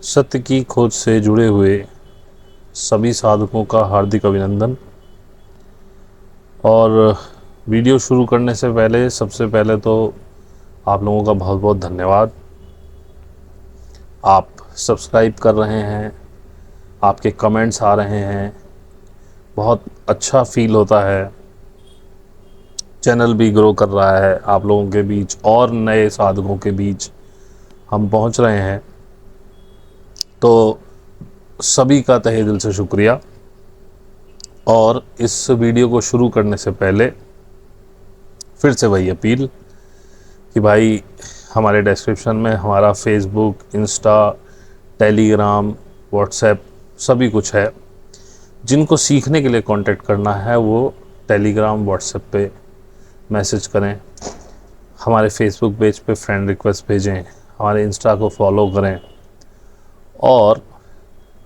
सत्य की खोज से जुड़े हुए सभी साधकों का हार्दिक अभिनंदन। और वीडियो शुरू करने से पहले सबसे पहले तो आप लोगों का बहुत बहुत धन्यवाद। आप सब्सक्राइब कर रहे हैं, आपके कमेंट्स आ रहे हैं, बहुत अच्छा फील होता है। चैनल भी ग्रो कर रहा है, आप लोगों के बीच और नए साधकों के बीच हम पहुंच रहे हैं, तो सभी का तहे दिल से शुक्रिया। और इस वीडियो को शुरू करने से पहले फिर से वही अपील कि भाई हमारे डिस्क्रिप्शन में हमारा फेसबुक, इंस्टा, टेलीग्राम, व्हाट्सएप सभी कुछ है। जिनको सीखने के लिए कांटेक्ट करना है वो टेलीग्राम, व्हाट्सएप पे मैसेज करें, हमारे फेसबुक पेज पे फ्रेंड रिक्वेस्ट भेजें, हमारे इंस्टा को फॉलो करें और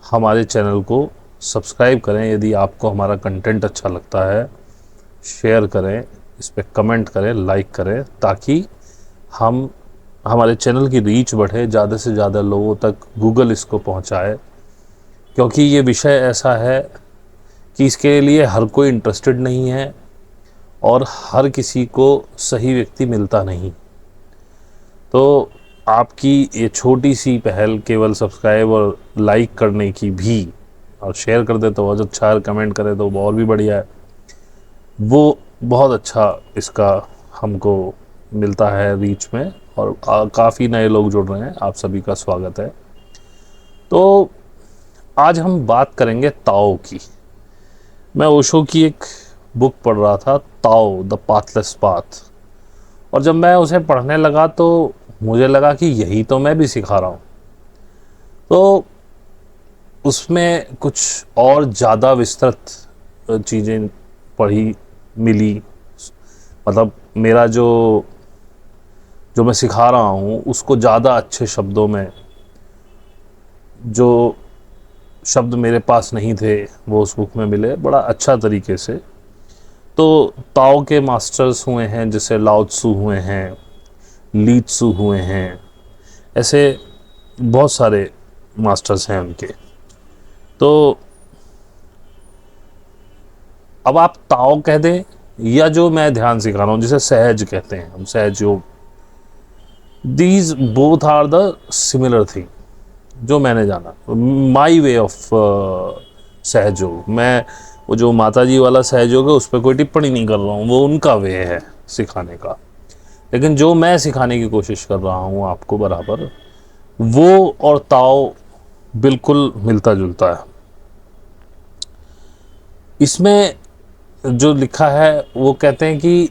हमारे चैनल को सब्सक्राइब करें। यदि आपको हमारा कंटेंट अच्छा लगता है शेयर करें, इस पर कमेंट करें, लाइक करें, ताकि हमारे चैनल की रीच बढ़े, ज़्यादा से ज़्यादा लोगों तक गूगल इसको पहुंचाए। क्योंकि ये विषय ऐसा है कि इसके लिए हर कोई इंटरेस्टेड नहीं है और हर किसी को सही व्यक्ति मिलता नहीं। तो आपकी ये छोटी सी पहल केवल सब्सक्राइब और लाइक करने की भी, और शेयर कर दे तो बहुत अच्छा है, कमेंट करे तो और भी बढ़िया है, वो बहुत अच्छा इसका हमको मिलता है रीच में। और काफ़ी नए लोग जुड़ रहे हैं, आप सभी का स्वागत है। तो आज हम बात करेंगे ताओ की। मैं ओशो की एक बुक पढ़ रहा था, ताओ द पाथलेस पाथ, और जब मैं उसे पढ़ने लगा तो मुझे लगा कि यही तो मैं भी सिखा रहा हूँ। तो उसमें कुछ और ज़्यादा विस्तृत चीज़ें पढ़ी मिली। मतलब मेरा जो मैं सिखा रहा हूँ उसको ज़्यादा अच्छे शब्दों में, जो शब्द मेरे पास नहीं थे वो उस बुक में मिले बड़ा अच्छा तरीके से। तो ताओ के मास्टर्स हुए हैं, जैसे लाओ त्सु हुए हैं, ली त्सु हुए हैं, ऐसे बहुत सारे मास्टर्स हैं उनके। तो अब आप ताओ कह दें या जो मैं ध्यान सिखा रहा हूँ जिसे सहज कहते हैं हम, Sahaj Yoga, these both are the similar thing जो मैंने जाना, माई वे ऑफ सहयोग। मैं वो जो माता जी वाला सहयोग है उस पर कोई टिप्पणी नहीं कर रहा हूँ, वो उनका वे है सिखाने का। लेकिन जो मैं सिखाने की कोशिश कर रहा हूँ आपको बराबर, वो और ताओ बिल्कुल मिलता जुलता है। इसमें जो लिखा है वो कहते हैं कि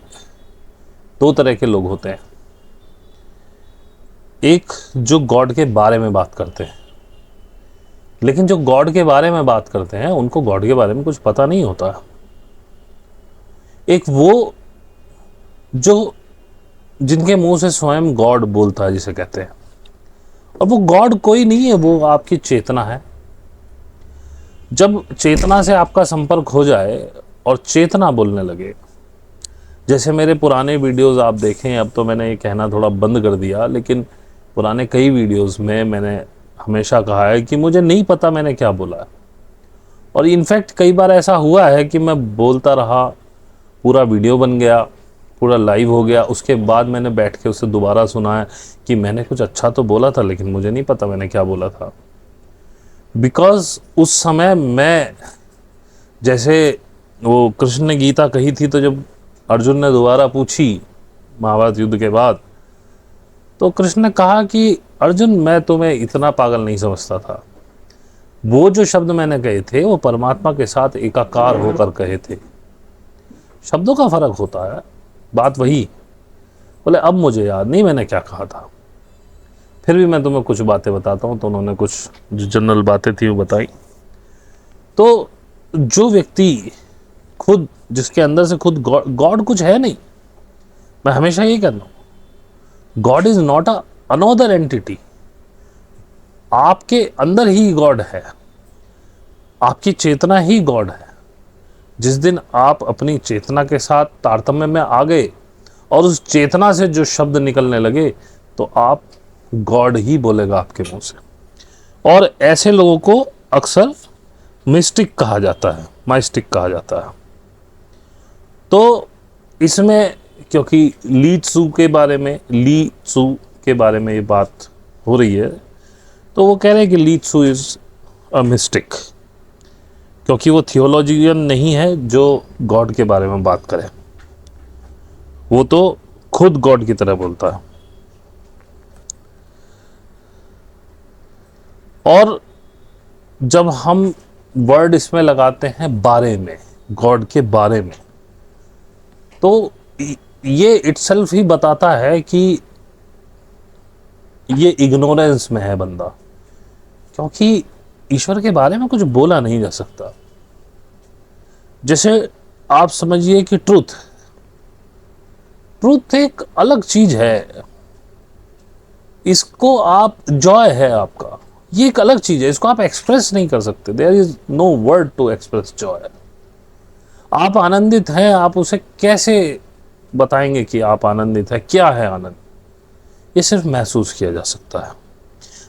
दो तरह के लोग होते हैं। एक जो गॉड के बारे में बात करते हैं, लेकिन जो गॉड के बारे में बात करते हैं उनको गॉड के बारे में कुछ पता नहीं होता। एक वो जो जिनके मुंह से स्वयं गॉड बोलता है जिसे कहते हैं, और वो गॉड कोई नहीं है, वो आपकी चेतना है। जब चेतना से आपका संपर्क हो जाए और चेतना बोलने लगे, जैसे मेरे पुराने वीडियोस आप देखें, अब तो मैंने ये कहना थोड़ा बंद कर दिया, लेकिन पुराने कई वीडियोस में मैंने हमेशा कहा है कि मुझे नहीं पता मैंने क्या बोला है। और इनफैक्ट कई बार ऐसा हुआ है कि मैं बोलता रहा, पूरा वीडियो बन गया, पूरा लाइव हो गया, उसके बाद मैंने बैठ के उसे दोबारा सुना है कि मैंने कुछ अच्छा तो बोला था लेकिन मुझे नहीं पता मैंने क्या बोला था। बिकॉज उस समय मैं, जैसे वो कृष्ण ने गीता कही थी, तो जब अर्जुन ने दोबारा पूछी महाभारत युद्ध के बाद, तो कृष्ण ने कहा कि अर्जुन मैं तुम्हें इतना पागल नहीं समझता था। वो जो शब्द मैंने कहे थे वो परमात्मा के साथ एकाकार होकर कहे थे। शब्दों का फर्क होता है, बात वही। बोले अब मुझे याद नहीं मैंने क्या कहा था, फिर भी मैं तुम्हें कुछ बातें बताता हूँ। तो उन्होंने कुछ जो जनरल बातें थी वो बताई। तो जो व्यक्ति खुद, जिसके अंदर से खुद गॉड कुछ है नहीं, मैं हमेशा ये कहता हूँ, God is not a another entity. आपके अंदर ही गॉड है, आपकी चेतना ही गॉड है। जिस दिन आप अपनी चेतना के साथ तारतम्य में आ गए और उस चेतना से जो शब्द निकलने लगे, तो आप गॉड ही बोलेगा आपके मुंह से। और ऐसे लोगों को अक्सर मिस्टिक कहा जाता है, माइस्टिक कहा जाता है। तो इसमें क्योंकि ली त्सू के बारे में ये बात हो रही है, तो वो कह रहे हैं कि ली त्सू इज अ मिस्टिक, क्योंकि वो थियोलॉजियन नहीं है जो गॉड के बारे में बात करे, वो तो खुद गॉड की तरह बोलता है। और जब हम वर्ड इसमें लगाते हैं बारे में, गॉड के बारे में, तो ये इटसेल्फ ही बताता है कि ये इग्नोरेंस में है बंदा, क्योंकि ईश्वर के बारे में कुछ बोला नहीं जा सकता। जैसे आप समझिए कि ट्रूथ एक अलग चीज है, इसको आप जॉय है आपका, ये एक अलग चीज है, इसको आप एक्सप्रेस नहीं कर सकते। There is no word to express joy. आप आनंदित हैं, आप उसे कैसे बताएंगे कि आप आनंदित है? क्या है आनंद? ये सिर्फ महसूस किया जा सकता है।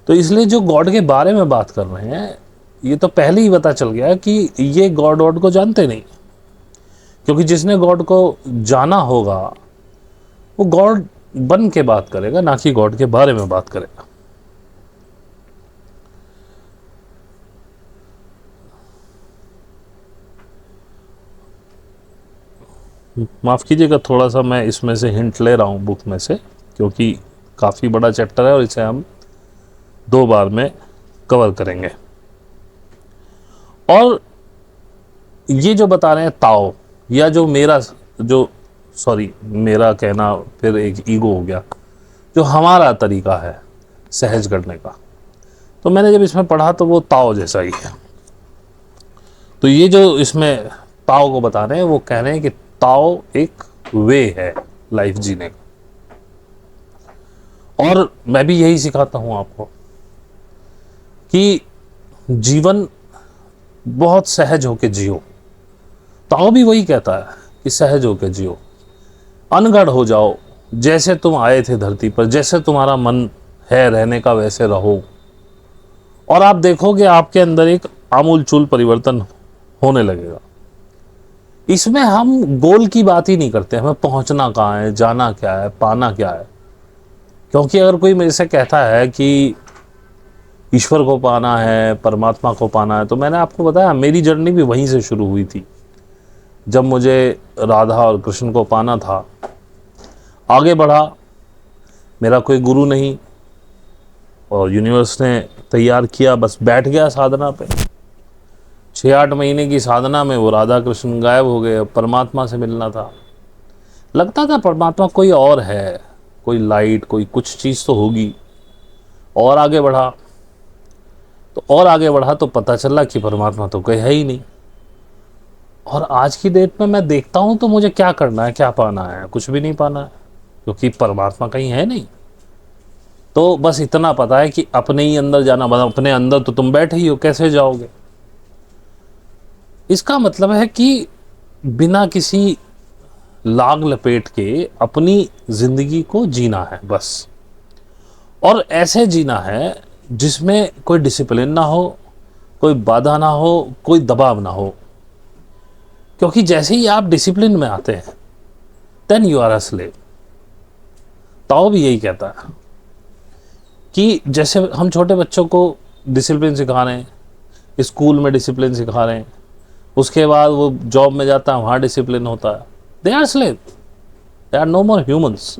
तो इसलिए जो गॉड के बारे में बात कर रहे हैं, ये तो पहले ही पता चल गया कि ये गॉड को जानते नहीं, क्योंकि जिसने गॉड को जाना होगा वो गॉड बन के बात करेगा, ना कि गॉड के बारे में बात करेगा। माफ़ कीजिएगा, थोड़ा सा मैं इसमें से हिंट ले रहा हूँ बुक में से, क्योंकि काफ़ी बड़ा चैप्टर है और इसे हम 2 बार में कवर करेंगे। और ये जो बता रहे हैं ताओ, या जो मेरा कहना फिर एक ईगो हो गया, जो हमारा तरीका है सहज करने का, तो मैंने जब इसमें पढ़ा तो वो ताओ जैसा ही है। तो ये जो इसमें ताओ को बता रहे हैं, वो कह रहे हैं कि ताओ एक वे है लाइफ जीने का। और मैं भी यही सिखाता हूं आपको कि जीवन बहुत सहज होके जियो। ताओ भी वही कहता है कि सहज होके जियो, अनगढ़ हो जाओ, जैसे तुम आए थे धरती पर, जैसे तुम्हारा मन है रहने का वैसे रहो, और आप देखोगे आपके अंदर एक आमूलचूल परिवर्तन होने लगेगा। इसमें हम गोल की बात ही नहीं करते, हमें पहुंचना कहाँ है, जाना क्या है, पाना क्या है। क्योंकि अगर कोई मेरे से कहता है कि ईश्वर को पाना है, परमात्मा को पाना है, तो मैंने आपको बताया मेरी जर्नी भी वहीं से शुरू हुई थी। जब मुझे राधा और कृष्ण को पाना था, आगे बढ़ा, मेरा कोई गुरु नहीं, और यूनिवर्स ने तैयार किया, बस बैठ गया साधना पे। 6-8 महीने की साधना में वो राधा कृष्ण गायब हो गए। परमात्मा से मिलना था, लगता था परमात्मा कोई और है, कोई लाइट, कोई कुछ चीज़ तो होगी। और आगे बढ़ा तो पता चला कि परमात्मा तो कोई है ही नहीं। और आज की डेट में मैं देखता हूँ तो मुझे क्या करना है, क्या पाना है? कुछ भी नहीं पाना है, क्योंकि परमात्मा कहीं है नहीं। तो बस इतना पता है कि अपने ही अंदर जाना, अपने अंदर तो तुम बैठे ही हो, कैसे जाओगे? इसका मतलब है कि बिना किसी लाग लपेट के अपनी जिंदगी को जीना है बस। और ऐसे जीना है जिसमें कोई डिसिप्लिन ना हो, कोई बाधा ना हो, कोई दबाव ना हो। क्योंकि जैसे ही आप डिसिप्लिन में आते हैं, then you are a slave. Tao भी यही कहता है कि जैसे हम छोटे बच्चों को डिसिप्लिन सिखा रहे हैं, स्कूल में डिसिप्लिन सिखा रहे हैं, उसके बाद वो जॉब में जाता है, वहाँ डिसिप्लिन होता है, they are slave, they are no more humans.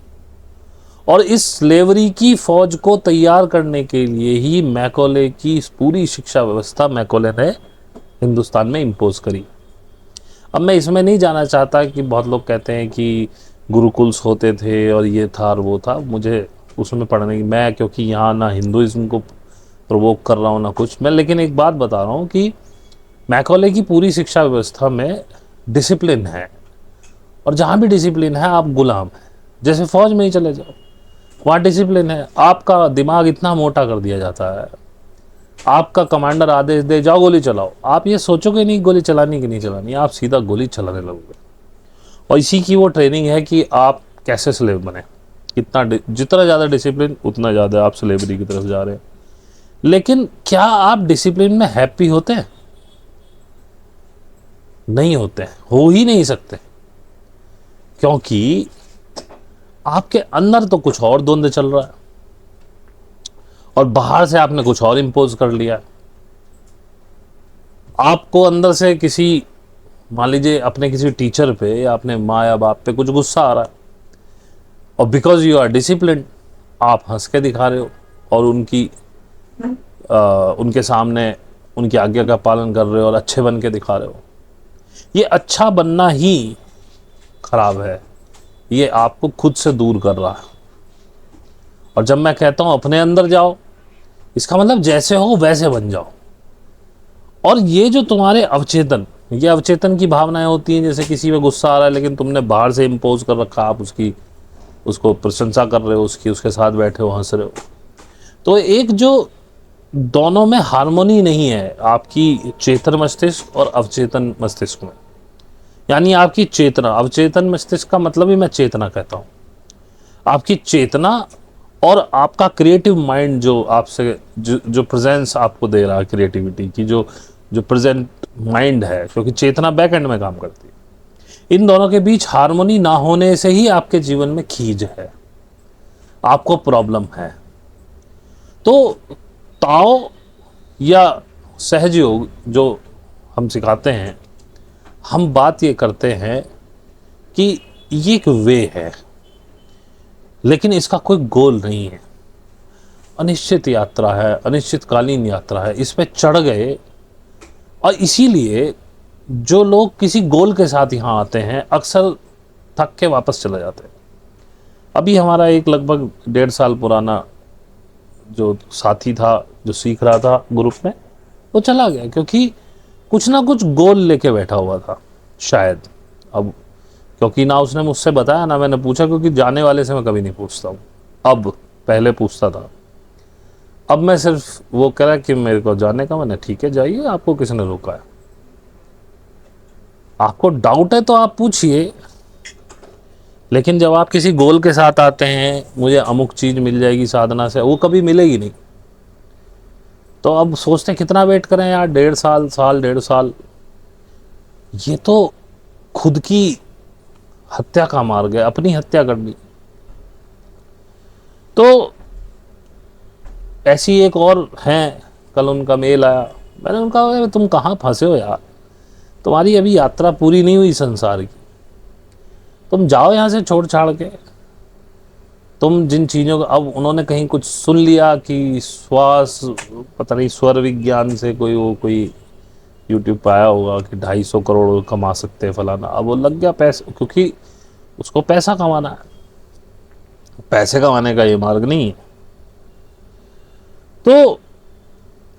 और इस स्लेवरी की फौज को तैयार करने के लिए ही मैकॉले की पूरी शिक्षा व्यवस्था मैकॉले ने हिंदुस्तान में इम्पोज करी। अब मैं इसमें नहीं जाना चाहता कि बहुत लोग कहते हैं कि गुरुकुल्स होते थे और ये था और वो था, मुझे उसमें पढ़ने की, मैं क्योंकि यहाँ ना हिंदुइज्म को प्रोवोक कर रहा हूँ ना कुछ मैं, लेकिन एक बात बता रहा हूँ कि मैकॉले की पूरी शिक्षा व्यवस्था में डिसिप्लिन है। और जहाँ भी डिसिप्लिन है आप गुलाम हैं। जैसे फौज में ही चले जाओ, वहाँ डिसिप्लिन है, आपका दिमाग इतना मोटा कर दिया जाता है, आपका कमांडर आदेश दे जाओ गोली चलाओ, आप ये सोचोगे नहीं गोली चलानी कि नहीं चलानी, आप सीधा गोली चलाने लगोगे। और इसी की वो ट्रेनिंग है कि आप कैसे स्लेव बने। जितना ज़्यादा डिसिप्लिन, उतना ज़्यादा आप स्लेवरी की तरफ जा रहे हैं। लेकिन क्या आप डिसिप्लिन में हैप्पी होते हैं? नहीं होते हैं, हो ही नहीं सकते, क्योंकि आपके अंदर तो कुछ और द्वंद्व चल रहा है और बाहर से आपने कुछ और इंपोज कर लिया है। आपको अंदर से किसी, मान लीजिए अपने किसी टीचर पे या अपने माँ या बाप पे कुछ गुस्सा आ रहा है, और बिकॉज यू आर डिसिप्लिन आप हंस के दिखा रहे हो और उनके सामने उनकी आज्ञा का पालन कर रहे हो और अच्छे बन के दिखा रहे हो। ये अच्छा बनना ही खराब है, ये आपको खुद से दूर कर रहा है। और जब मैं कहता हूं अपने अंदर जाओ, इसका मतलब जैसे हो वैसे बन जाओ। और ये जो तुम्हारे अवचेतन, ये अवचेतन की भावनाएं होती हैं, जैसे किसी में गुस्सा आ रहा है लेकिन तुमने बाहर से इम्पोज कर रखा, आप उसको प्रशंसा कर रहे हो, उसके साथ बैठे हो, हंस रहे हो। तो एक जो दोनों में हार्मोनी नहीं है आपकी चेतन मस्तिष्क और अवचेतन मस्तिष्क में। यानी आपकी चेतना, अवचेतन मस्तिष्क का मतलब ही मैं चेतना कहता हूं, आपकी चेतना और आपका क्रिएटिव माइंड जो आपसे जो प्रेजेंस आपको दे रहा है, क्रिएटिविटी की जो प्रेजेंट माइंड है, क्योंकि चेतना बैक एंड में काम करती है, इन दोनों के बीच हार्मोनी ना होने से ही आपके जीवन में खींच है, आपको प्रॉब्लम है। तो ताओ या सहजयोग जो हम सिखाते हैं, हम बात ये करते हैं कि ये एक वे है, लेकिन इसका कोई गोल नहीं है। अनिश्चित यात्रा है, अनिश्चितकालीन यात्रा है, इस पे चढ़ गए। और इसीलिए जो लोग किसी गोल के साथ यहाँ आते हैं अक्सर थक के वापस चले जाते हैं। अभी हमारा एक लगभग 1.5 साल पुराना जो साथी था, जो सीख रहा था ग्रुप में, वो चला गया क्योंकि कुछ ना कुछ गोल लेके बैठा हुआ था शायद। अब क्योंकि ना उसने मुझसे बताया ना मैंने पूछा, क्योंकि जाने वाले से मैं कभी नहीं पूछता हूँ, अब पहले पूछता था। अब मैं सिर्फ वो कह रहा कि मेरे को जाने का, मैंने ठीक है जाइए, आपको किसने रोका है? आपको डाउट है तो आप पूछिए, लेकिन जब आप किसी गोल के साथ आते हैं, मुझे अमुक चीज मिल जाएगी साधना से, वो कभी मिलेगी नहीं। तो अब सोचते हैं कितना वेट करें यार, 1.5 साल, ये तो खुद की हत्या का मार्ग है, अपनी हत्या कर दी। तो ऐसी एक और हैं, कल उनका मेल आया, मैंने उनका कहा तुम कहाँ फंसे हो यार, तुम्हारी अभी यात्रा पूरी नहीं हुई संसार की, तुम जाओ यहाँ से छोड़ छाड़ के। तुम जिन चीज़ों का, अब उन्होंने कहीं कुछ सुन लिया कि श्वास, पता नहीं स्वर विज्ञान से कोई यूट्यूब पे आया होगा कि 250 करोड़ कमा सकते हैं फलाना। अब वो लग गया पैसे, क्योंकि उसको पैसा कमाना है, पैसे कमाने का ये मार्ग नहीं है। तो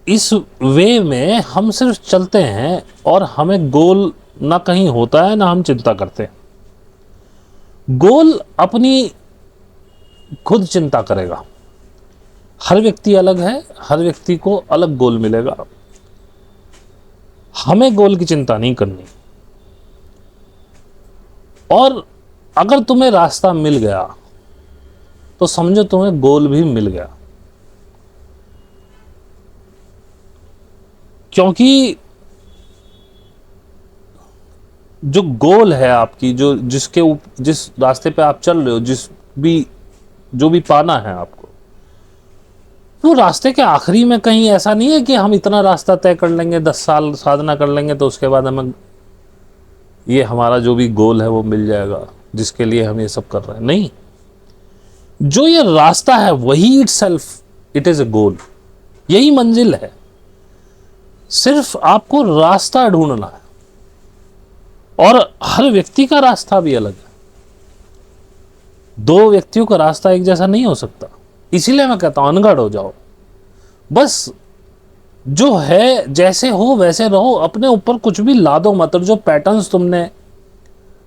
इस वे में हम सिर्फ चलते हैं और हमें गोल ना कहीं होता है ना हम चिंता करते हैं। गोल अपनी खुद चिंता करेगा। हर व्यक्ति अलग है, हर व्यक्ति को अलग गोल मिलेगा। हमें गोल की चिंता नहीं करनी। और अगर तुम्हें रास्ता मिल गया तो समझो तुम्हें गोल भी मिल गया, क्योंकि जो गोल है आपकी, जिस रास्ते पे आप चल रहे हो, जो भी पाना है आपको, वो रास्ते के आखिरी में कहीं ऐसा नहीं है कि हम इतना रास्ता तय कर लेंगे, 10 साल साधना कर लेंगे तो उसके बाद हमें ये हमारा जो भी गोल है वो मिल जाएगा जिसके लिए हम ये सब कर रहे हैं। नहीं, जो ये रास्ता है वही इट इज ए गोल, यही मंजिल है। सिर्फ आपको रास्ता ढूंढना है, और हर व्यक्ति का रास्ता भी अलग है। 2 व्यक्तियों का रास्ता एक जैसा नहीं हो सकता। इसीलिए मैं कहता हूं अनगढ़ हो जाओ, बस जो है जैसे हो वैसे रहो, अपने ऊपर कुछ भी ला दो मत। जो पैटर्न्स तुमने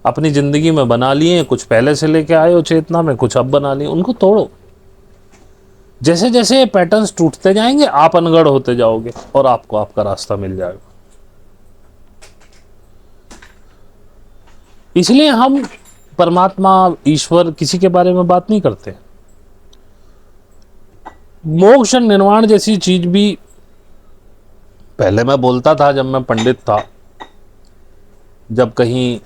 अपनी जिंदगी में बना लिए, कुछ पहले से लेके आए हो चेतना में, कुछ अब बना लिए, उनको तोड़ो। जैसे जैसे ये पैटर्न्स टूटते जाएंगे आप अनगढ़ होते जाओगे और आपको आपका रास्ता मिल जाएगा। इसलिए हम परमात्मा, ईश्वर, किसी के बारे में बात नहीं करते। मोक्ष निर्वाण जैसी चीज भी पहले मैं बोलता था जब मैं पंडित था, जब कहीं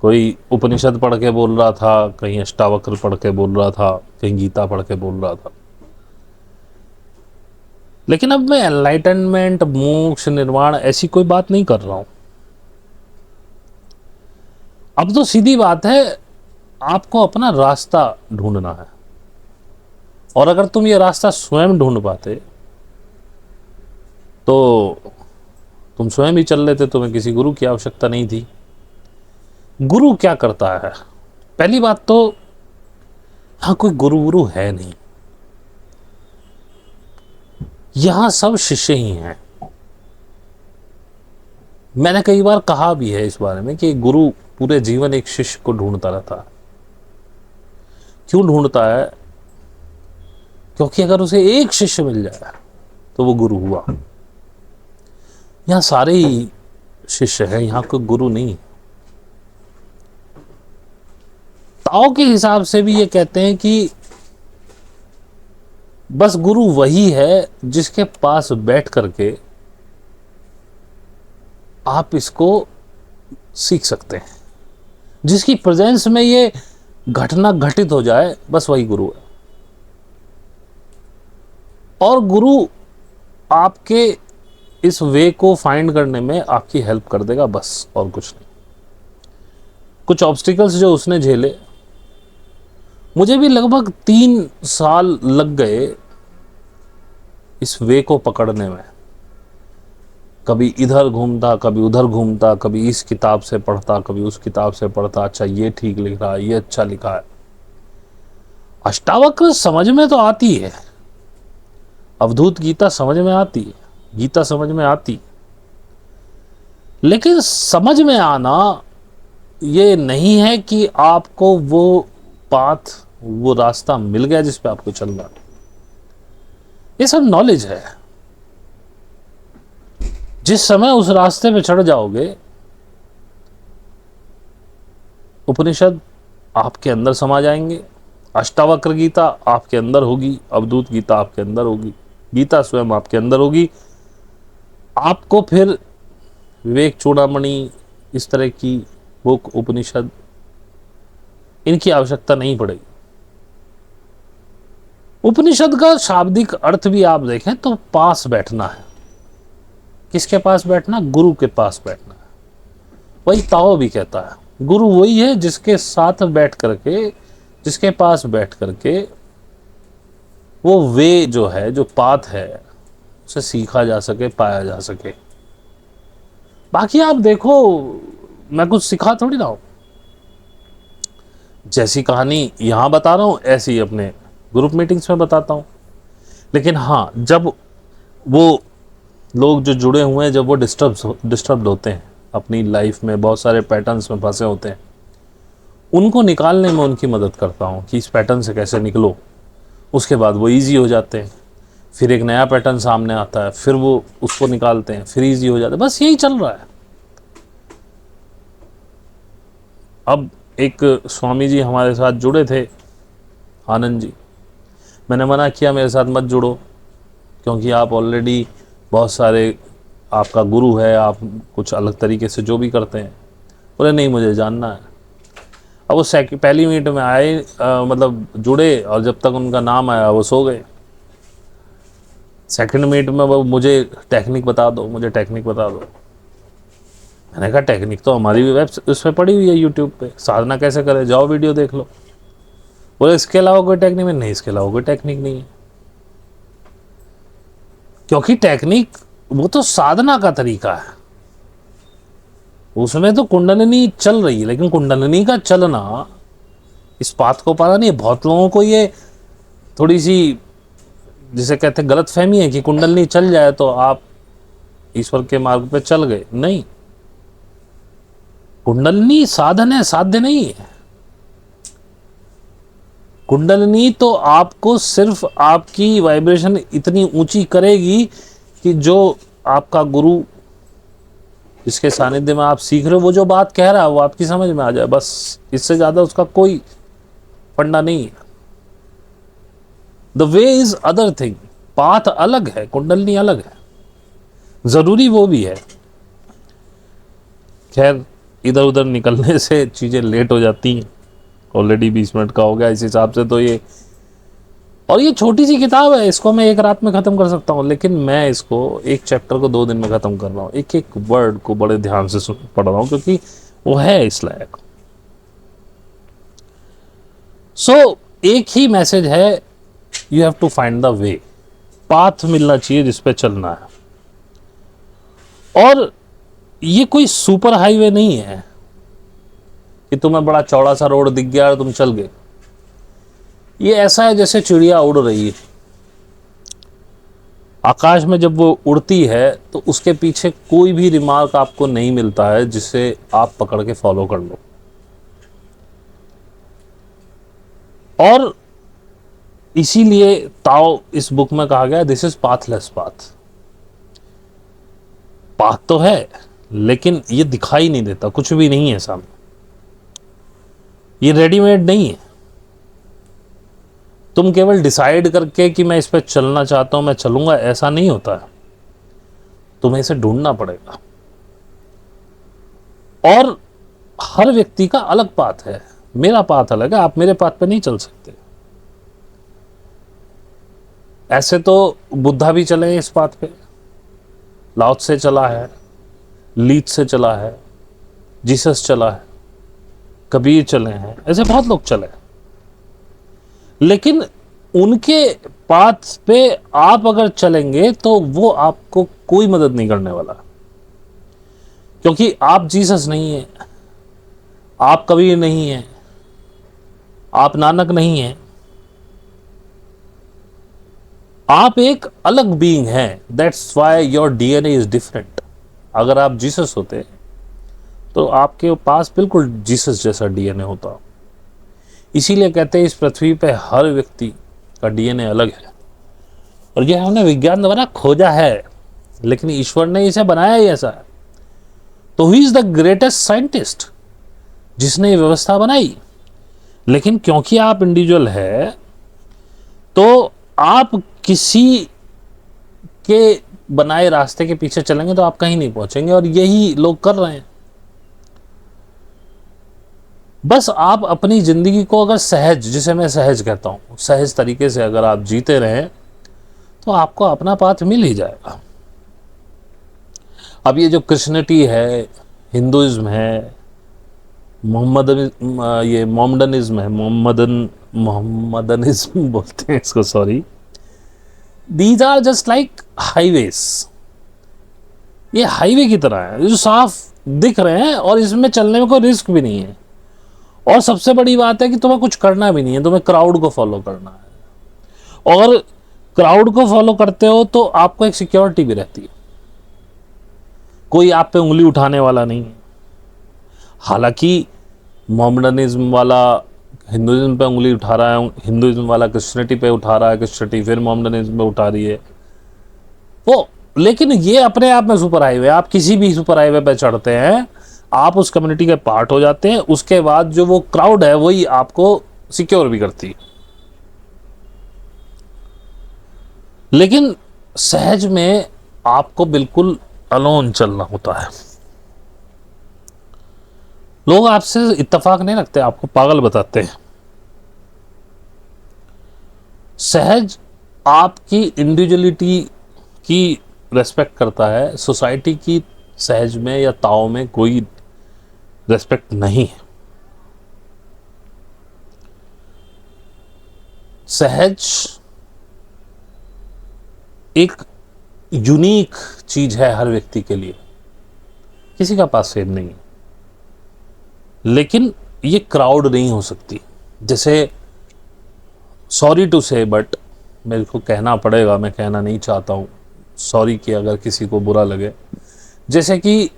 कोई उपनिषद पढ़ के बोल रहा था, कहीं अष्टावक्र पढ़ के बोल रहा था, कहीं गीता पढ़ के बोल रहा था। लेकिन अब मैं एनलाइटनमेंट, मोक्ष, निर्वाण ऐसी कोई बात नहीं कर रहा हूं। अब तो सीधी बात है, आपको अपना रास्ता ढूंढना है। और अगर तुम ये रास्ता स्वयं ढूंढ पाते तो तुम स्वयं ही चल लेते, तुम्हें किसी गुरु की आवश्यकता नहीं थी। गुरु क्या करता है? पहली बात तो यहां कोई गुरु गुरु है नहीं, यहां सब शिष्य ही हैं। मैंने कई बार कहा भी है इस बारे में कि गुरु पूरे जीवन एक शिष्य को ढूंढता रहता है। क्यों ढूंढता है? क्योंकि अगर उसे एक शिष्य मिल जाए तो वो गुरु हुआ। यहां सारे ही शिष्य हैं, यहां कोई गुरु नहीं। ताओ के हिसाब से भी ये कहते हैं कि बस गुरु वही है जिसके पास बैठ करके आप इसको सीख सकते हैं, जिसकी प्रेजेंस में ये घटना घटित हो जाए, बस वही गुरु है। और गुरु आपके इस वे को फाइंड करने में आपकी हेल्प कर देगा, बस और कुछ नहीं। कुछ ऑब्स्टिकल्स जो उसने झेले, मुझे भी लगभग 3 साल लग गए इस वे को पकड़ने में। कभी इधर घूमता, कभी उधर घूमता, कभी इस किताब से पढ़ता, कभी उस किताब से पढ़ता, अच्छा ये ठीक लिख रहा है, ये अच्छा लिखा है। अष्टावक्र समझ में तो आती है, अवधूत गीता समझ में आती है, गीता समझ में आती, लेकिन समझ में आना ये नहीं है कि आपको वो पाथ, वो रास्ता मिल गया जिस पे आपको चलना है। ये सब नॉलेज है। जिस समय उस रास्ते पे चढ़ जाओगे, उपनिषद आपके अंदर समा जाएंगे, अष्टावक्र गीता आपके अंदर होगी, अवधूत गीता आपके अंदर होगी, गीता स्वयं आपके अंदर होगी। आपको फिर विवेक चूड़ामणि, इस तरह की बुक, उपनिषद, इनकी आवश्यकता नहीं पड़ेगी। उपनिषद का शाब्दिक अर्थ भी आप देखें तो पास बैठना है। किसके पास बैठना? गुरु के पास बैठना है। वही ताओ भी कहता है, गुरु वही है जिसके साथ बैठ करके, जिसके पास बैठ करके वो वे जो है, जो पाथ है, उसे सीखा जा सके, पाया जा सके। बाकी आप देखो, मैं कुछ सिखा थोड़ी ना हूं। जैसी कहानी यहां बता रहा हूं ऐसी अपने ग्रुप मीटिंग्स में बताता हूं। लेकिन हाँ, जब वो लोग जो जुड़े हुए हैं, जब वो डिस्टर्ब होते हैं, अपनी लाइफ में बहुत सारे पैटर्न्स में फंसे होते हैं, उनको निकालने में उनकी मदद करता हूं कि इस पैटर्न से कैसे निकलो। उसके बाद वो इजी हो जाते हैं, फिर एक नया पैटर्न सामने आता है, फिर वो उसको निकालते हैं, फिर इजी हो जाता है। बस यही चल रहा है। अब एक स्वामी जी हमारे साथ जुड़े थे, आनंद जी। मैंने मना किया, मेरे साथ मत जुड़ो, क्योंकि आप ऑलरेडी बहुत सारे, आपका गुरु है, आप कुछ अलग तरीके से जो भी करते हैं। बोले नहीं, मुझे जानना है। अब वो पहली मिनट में आए, मतलब जुड़े, और जब तक उनका नाम आया वो सो गए। सेकंड मिनट में वो मुझे टेक्निक बता दो, मुझे टेक्निक बता दो। मैंने कहा टेक्निक तो हमारी भी वेब उस पर पड़ी हुई है, यूट्यूब पे, साधना कैसे करें, जाओ वीडियो देख लो। बोले इसके अलावा कोई टेक्निक में? नहीं, इसके अलावा कोई टेक्निक नहीं है। क्योंकि टेक्निक वो तो साधना का तरीका है, उसमें तो कुंडलिनी चल रही है, लेकिन कुंडलिनी का चलना, इस बात को पता नहीं है। बहुत लोगों को ये थोड़ी सी, जिसे कहते हैं, गलत फहमी है कि कुंडलिनी चल जाए तो आप ईश्वर के मार्ग पे चल गए। नहीं, कुंडलिनी साधन है, साध्य नहीं है। कुंडलिनी तो आपको सिर्फ आपकी वाइब्रेशन इतनी ऊंची करेगी कि जो आपका गुरु, जिसके सानिध्य में आप सीख रहे हो, वो जो बात कह रहा है वो आपकी समझ में आ जाए, बस। इससे ज्यादा उसका कोई फंडा नहीं है। The way is other thing, path अलग है, कुंडलनी अलग है, जरूरी वो भी है। खैर, इधर उधर निकलने से चीजें लेट हो जाती हैं, ऑलरेडी 20 मिनट का हो गया इस हिसाब से तो ये, और ये छोटी सी किताब है, इसको मैं एक रात में ख़त्म कर सकता हूँ, लेकिन मैं इसको एक चैप्टर को 2 दिन में ख़त्म कर रहा हूँ, एक एक वर्ड को बड़े ध्यान से पढ़ रहा हूँ, क्योंकि वो है इस लायक। सो एक ही मैसेज है, you have to find the way, path मिलना चाहिए जिस पे चलना है। और ये कोई सुपर हाईवे नहीं है कि तुम्हें बड़ा चौड़ा सा रोड दिख गया और तुम चल गए। ये ऐसा है जैसे चिड़िया उड़ रही है, आकाश में जब वो उड़ती है तो उसके पीछे कोई भी रिमार्क आपको नहीं मिलता है जिसे आप पकड़ के फॉलो कर लो। और इसीलिए ताओ इस बुक में कहा गया this is pathless path. Path तो है लेकिन ये दिखाई नहीं देता, कुछ भी नहीं है सामने, ये रेडीमेड नहीं है। तुम केवल डिसाइड करके कि मैं इस पर चलना चाहता हूं, मैं चलूंगा, ऐसा नहीं होता है, तुम्हें इसे ढूंढना पड़ेगा। और हर व्यक्ति का अलग पाथ है, मेरा पाथ अलग है, आप मेरे पाथ पे नहीं चल सकते। ऐसे तो बुद्धा भी चले इस पाथ पे, लाओ से चला है, लीच से चला है, जीसस चला है, कबीर चले हैं, ऐसे बहुत लोग चले, लेकिन उनके पाथ पे आप अगर चलेंगे तो वो आपको कोई मदद नहीं करने वाला, क्योंकि आप जीसस नहीं है, आप कबीर नहीं है, आप नानक नहीं है, आप एक अलग बीइंग हैं। That's why your DNA is different. अगर आप जीसस होते तो आपके पास बिल्कुल जीसस जैसा डीएनए होता। इसीलिए कहते हैं इस पृथ्वी पे हर व्यक्ति का डीएनए अलग है, और यह हमने विज्ञान द्वारा खोजा है, लेकिन ईश्वर ने इसे बनाया ही ऐसा है। तो he is the greatest scientist जिसने ये व्यवस्था बनाई। लेकिन क्योंकि आप इंडिविजुअल है तो आप किसी के बनाए रास्ते के पीछे चलेंगे तो आप कहीं नहीं पहुंचेंगे, और यही लोग कर रहे हैं। बस आप अपनी जिंदगी को अगर सहज, जिसे मैं सहज कहता हूं, सहज तरीके से अगर आप जीते रहें तो आपको अपना पाथ मिल ही जाएगा। अब ये जो क्रिश्चियनिटी है, हिंदुइज्म है, ये मोहम्मडनिज्म है, मोहम्मदनिज्म बोलते हैं इसको, sorry, these are just like highways. ये हाईवे की तरह है जो साफ दिख रहे हैं, और इसमें चलने में कोई रिस्क भी नहीं है। और सबसे बड़ी बात है कि तुम्हें कुछ करना भी नहीं है, तुम्हें क्राउड को फॉलो करना है, और क्राउड को फॉलो करते हो तो आपको एक सिक्योरिटी भी रहती है, कोई आप पे उंगली उठाने वाला नहीं है। हालांकि मोहम्मडनिज्म वाला हिंदुइज्म पे उंगली उठा रहा है, हिंदुइज्म वाला क्रिश्चियनिटी पे उठा रहा है, क्रिश्चियनिटी फिर मोहम्मडनिज्म पे उठा रही है वो, लेकिन ये अपने आप में सुपर हाईवे। आप किसी भी सुपर हाईवे पे चढ़ते हैं, आप उस कम्युनिटी के पार्ट हो जाते हैं, उसके बाद जो वो क्राउड है वही आपको सिक्योर भी करती है। लेकिन सहज में आपको बिल्कुल अलोन चलना होता है। लोग आपसे इत्तेफाक नहीं रखते, आपको पागल बताते हैं। सहज आपकी इंडिविजुअलिटी की रेस्पेक्ट करता है, सोसाइटी की सहज में या ताओ में कोई रेस्पेक्ट नहीं है। सहज एक यूनिक चीज है हर व्यक्ति के लिए, किसी का पास सेम नहीं है। लेकिन ये क्राउड नहीं हो सकती। जैसे, सॉरी टू से, बट मेरे को कहना पड़ेगा, मैं कहना नहीं चाहता हूँ, सॉरी कि अगर किसी को बुरा लगे, जैसे कि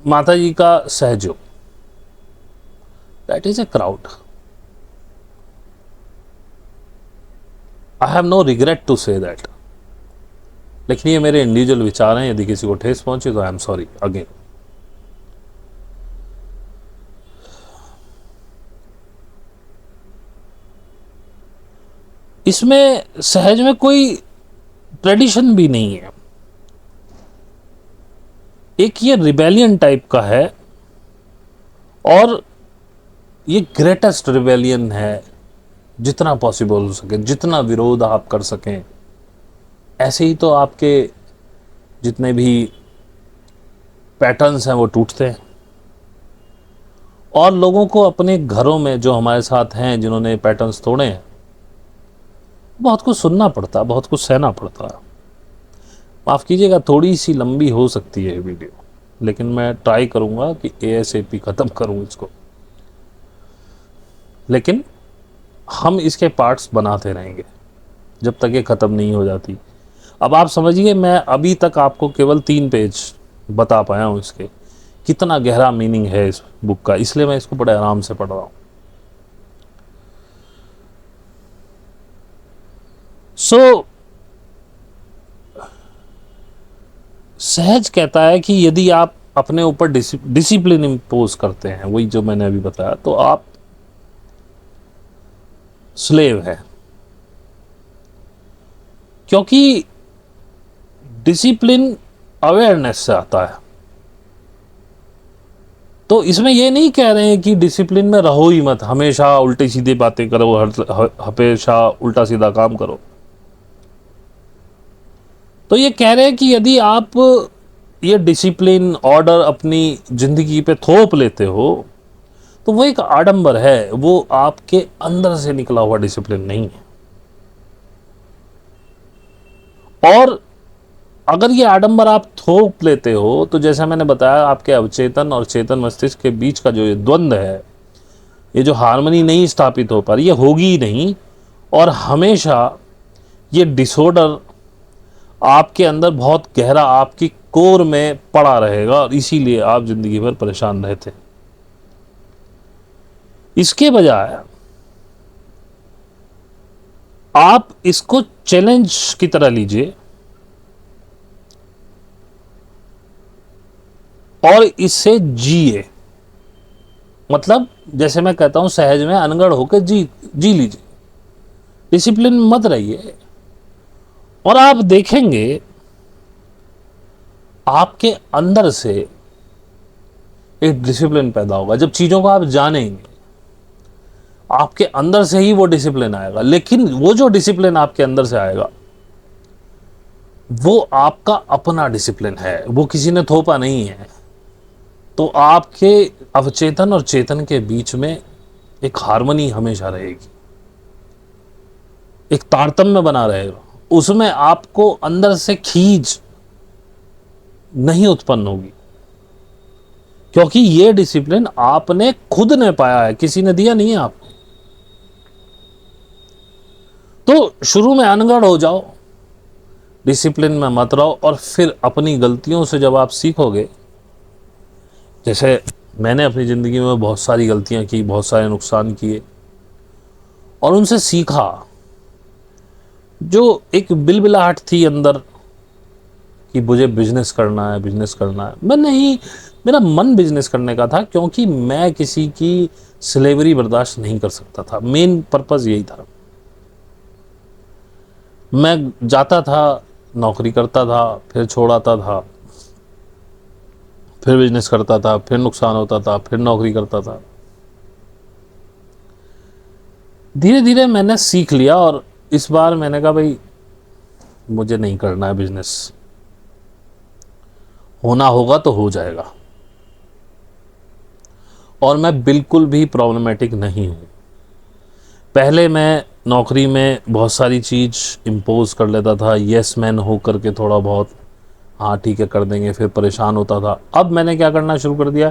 माता जी का सहयोग, that is a crowd. I have no regret to say that, लेकिन ये मेरे इंडिविजुअल विचार हैं, यदि किसी को ठेस पहुंची तो आई एम सॉरी अगेन। इसमें सहज में कोई ट्रेडिशन भी नहीं है, एक ये रिबेलियन टाइप का है, और ये ग्रेटेस्ट रिबेलियन है। जितना पॉसिबल हो सके, जितना विरोध आप कर सकें, ऐसे ही तो आपके जितने भी पैटर्न्स हैं वो टूटते हैं। और लोगों को अपने घरों में जो हमारे साथ हैं, जिन्होंने पैटर्न्स तोड़े हैं, बहुत कुछ सुनना पड़ता है, बहुत कुछ सहना पड़ता है। माफ़ कीजिएगा, थोड़ी सी लंबी हो सकती है ये वीडियो, लेकिन मैं ट्राई करूंगा कि ASAP ख़त्म करूं इसको। लेकिन हम इसके पार्ट्स बनाते रहेंगे जब तक ये ख़त्म नहीं हो जाती। अब आप समझिए, मैं अभी तक आपको केवल 3 पेज बता पाया हूँ इसके, कितना गहरा मीनिंग है इस बुक का, इसलिए मैं इसको बड़े आराम से पढ़ रहा हूँ। सहज कहता है कि यदि आप अपने ऊपर डिसिप्लिन इम्पोज करते हैं, वही जो मैंने अभी बताया, तो आप स्लेव है। क्योंकि डिसिप्लिन अवेयरनेस से आता है। तो इसमें ये नहीं कह रहे हैं कि डिसिप्लिन में रहो ही मत, हमेशा उल्टी सीधी बातें करो, हमेशा उल्टा सीधा काम करो। तो ये कह रहे हैं कि यदि आप ये डिसिप्लिन ऑर्डर अपनी जिंदगी पे थोप लेते हो, तो वो एक आडंबर है, वो आपके अंदर से निकला हुआ डिसिप्लिन नहीं है। और अगर ये आडंबर आप थोप लेते हो, तो जैसा मैंने बताया, आपके अवचेतन और चेतन मस्तिष्क के बीच का जो ये द्वंद्व है, ये जो हार्मनी नहीं स्थापित हो पा रही, ये होगी ही नहीं। और हमेशा ये डिसऑर्डर आपके अंदर बहुत गहरा, आपकी कोर में पड़ा रहेगा, और इसीलिए आप जिंदगी भर परेशान रहते हैं। इसके बजाय आप इसको चैलेंज की तरह लीजिए और इससे जिए। मतलब जैसे मैं कहता हूं, सहज में अनगढ़ होकर जी लीजिए, डिसिप्लिन मत रहिए, और आप देखेंगे आपके अंदर से एक डिसिप्लिन पैदा होगा। जब चीजों को आप जानेंगे, आपके अंदर से ही वो डिसिप्लिन आएगा। लेकिन वो जो डिसिप्लिन आपके अंदर से आएगा, वो आपका अपना डिसिप्लिन है, वो किसी ने थोपा नहीं है। तो आपके अवचेतन और चेतन के बीच में एक हार्मनी हमेशा रहेगी, एक तारतम्य बना रहेगा, उसमें आपको अंदर से खींच नहीं उत्पन्न होगी। क्योंकि ये डिसिप्लिन आपने खुद ने पाया है, किसी ने दिया नहीं है आपको। तो शुरू में अनगढ़ हो जाओ, डिसिप्लिन में मत रहो, और फिर अपनी गलतियों से जब आप सीखोगे, जैसे मैंने अपनी ज़िंदगी में बहुत सारी गलतियां की, बहुत सारे नुकसान किए, और उनसे सीखा। जो एक बिलबिलाहट थी अंदर कि मुझे बिजनेस करना है, बिजनेस करना है, मैं नहीं, मेरा मन बिजनेस करने का था, क्योंकि मैं किसी की स्लेवरी बर्दाश्त नहीं कर सकता था। मेन पर्पज़ यही था। मैं जाता था, नौकरी करता था, फिर छोड़ आता था, फिर बिजनेस करता था, फिर नुकसान होता था, फिर नौकरी करता था। धीरे धीरे मैंने सीख लिया, और इस बार मैंने कहा भाई मुझे नहीं करना है बिजनेस, होना होगा तो हो जाएगा। और मैं बिल्कुल भी प्रॉब्लमेटिक नहीं हूँ। पहले मैं नौकरी में बहुत सारी चीज़ इम्पोज कर लेता था, यस मैन हो करके थोड़ा बहुत, हाँ ठीक है कर देंगे, फिर परेशान होता था। अब मैंने क्या करना शुरू कर दिया,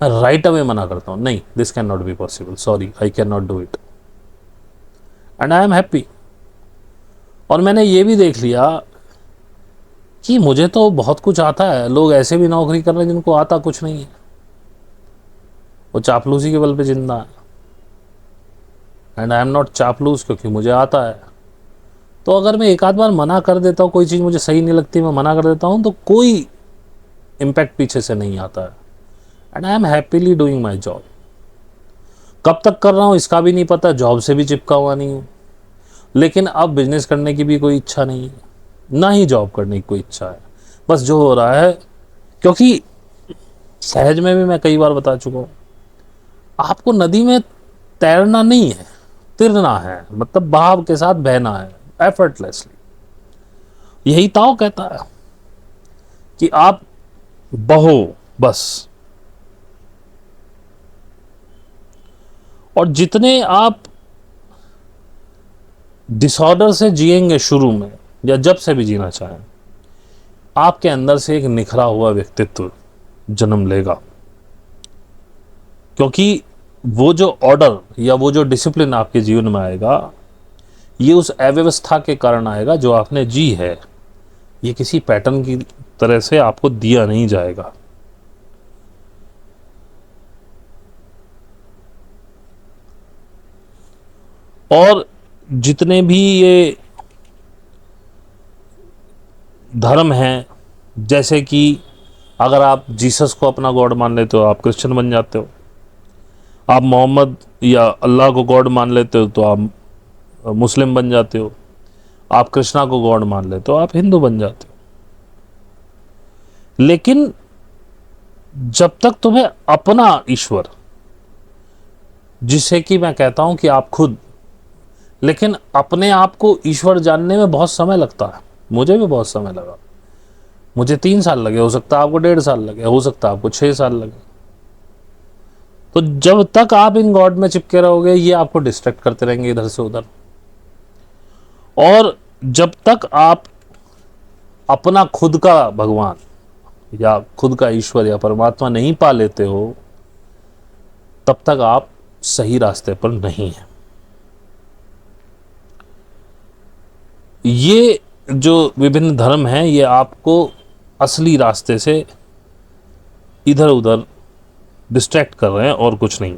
मैं राइट अवे मना करता हूँ, नहीं this can not be possible, sorry I can not do it, and I am happy. और मैंने ये भी देख लिया कि मुझे तो बहुत कुछ आता है, लोग ऐसे भी नौकरी कर रहे हैं जिनको आता कुछ नहीं है, वो चापलूसी के बल पे जिंदा है, एंड आई एम नॉट चापलूस, क्योंकि मुझे आता है। तो अगर मैं एक आध बार मना कर देता हूँ, कोई चीज़ मुझे सही नहीं लगती, मैं मना कर देता हूँ, तो कोई इम्पैक्ट पीछे से नहीं आता है, and I am happily doing my job. कब तक कर रहा हूँ इसका भी नहीं पता, जॉब से भी चिपका हुआ नहीं हूँ। लेकिन अब बिजनेस करने की भी कोई इच्छा नहीं है, ना ही जॉब करने की कोई इच्छा है। बस जो हो रहा है, क्योंकि सहज में भी मैं कई बार बता चुका हूँ, आपको नदी में तैरना नहीं है, तिरना है, मतलब बहाव के साथ बहना है एफर्टलेसली। यही ताओ कहता है कि आप बहो बस। और जितने आप डिसऑर्डर से जिएंगे शुरू में, या जब से भी जीना चाहें, आपके अंदर से एक निखरा हुआ व्यक्तित्व जन्म लेगा। क्योंकि वो जो ऑर्डर या वो जो डिसिप्लिन आपके जीवन में आएगा, ये उस अव्यवस्था के कारण आएगा जो आपने जी है। ये किसी पैटर्न की तरह से आपको दिया नहीं जाएगा। और जितने भी ये धर्म हैं, जैसे कि अगर आप जीसस को अपना गॉड मान लेते हो, आप क्रिश्चियन बन जाते हो। आप मोहम्मद या अल्लाह को गॉड मान लेते हो तो आप मुस्लिम बन जाते हो। आप कृष्णा को गॉड मान लेते हो, आप हिंदू बन जाते हो। लेकिन जब तक तुम्हें अपना ईश्वर, जिसे कि मैं कहता हूं कि आप खुद, लेकिन अपने आप को ईश्वर जानने में बहुत समय लगता है। मुझे भी बहुत समय लगा। मुझे 3 साल लगे, हो सकता है आपको 1.5 साल लगे, हो सकता है आपको 6 साल लगे। तो जब तक आप इन गॉड में चिपके रहोगे, ये आपको डिस्ट्रैक्ट करते रहेंगे इधर से उधर। और जब तक आप अपना खुद का भगवान या खुद का ईश्वर या परमात्मा नहीं पा लेते हो, तब तक आप सही रास्ते पर नहीं हैं। ये जो विभिन्न धर्म हैं, ये आपको असली रास्ते से इधर उधर डिस्ट्रैक्ट कर रहे हैं और कुछ नहीं।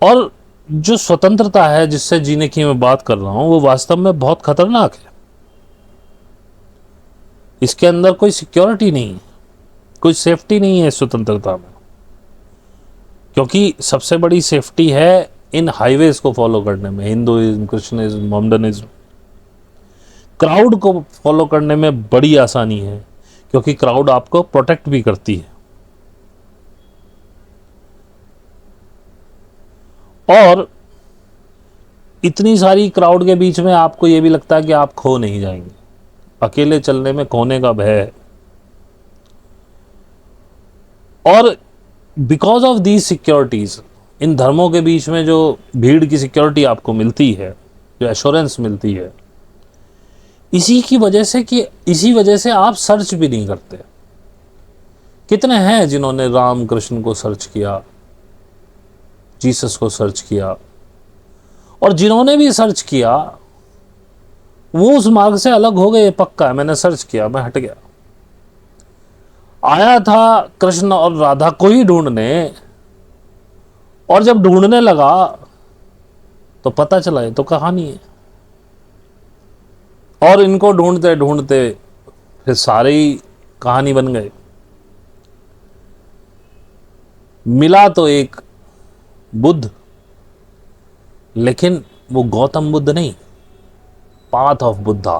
और जो स्वतंत्रता है जिससे जीने की मैं बात कर रहा हूं, वो वास्तव में बहुत खतरनाक है। इसके अंदर कोई सिक्योरिटी नहीं है, कोई सेफ्टी नहीं है स्वतंत्रता में। क्योंकि सबसे बड़ी सेफ्टी है इन हाईवेज को फॉलो करने में, हिंदुइज्म, क्रिश्चियनिज्म, मोहम्मडनिज्म। क्राउड को फॉलो करने में बड़ी आसानी है, क्योंकि क्राउड आपको प्रोटेक्ट भी करती है। और इतनी सारी क्राउड के बीच में आपको यह भी लगता है कि आप खो नहीं जाएंगे। अकेले चलने में खोने का भय है। और बिकॉज ऑफ दीज सिक्योरिटीज, इन धर्मों के बीच में जो भीड़ की सिक्योरिटी आपको मिलती है, जो एश्योरेंस मिलती है, इसी वजह से आप सर्च भी नहीं करते। कितने हैं जिन्होंने राम कृष्ण को सर्च किया, जीसस को सर्च किया, और जिन्होंने भी सर्च किया वो उस मार्ग से अलग हो गए। पक्का है, मैंने सर्च किया, मैं हट गया। आया था कृष्ण और राधा को ही ढूंढने, और जब ढूंढने लगा तो पता चला ये तो कहानी है। और इनको ढूंढते ढूंढते फिर सारे ही कहानी बन गए। मिला तो एक बुद्ध, लेकिन वो गौतम बुद्ध नहीं, path of Buddha.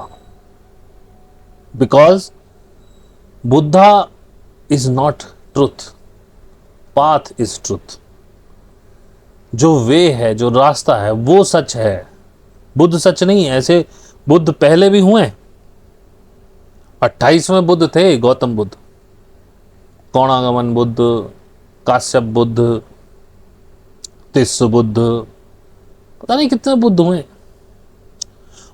Because Buddha is not truth, path is truth. जो वे है, जो रास्ता है, वो सच है। बुद्ध सच नहीं है। ऐसे बुद्ध पहले भी हुए। 28वें बुद्ध थे गौतम बुद्ध, कौणागमन बुद्ध, काश्यप बुद्ध, तिस्स बुद्ध, पता नहीं कितने बुद्ध हुए।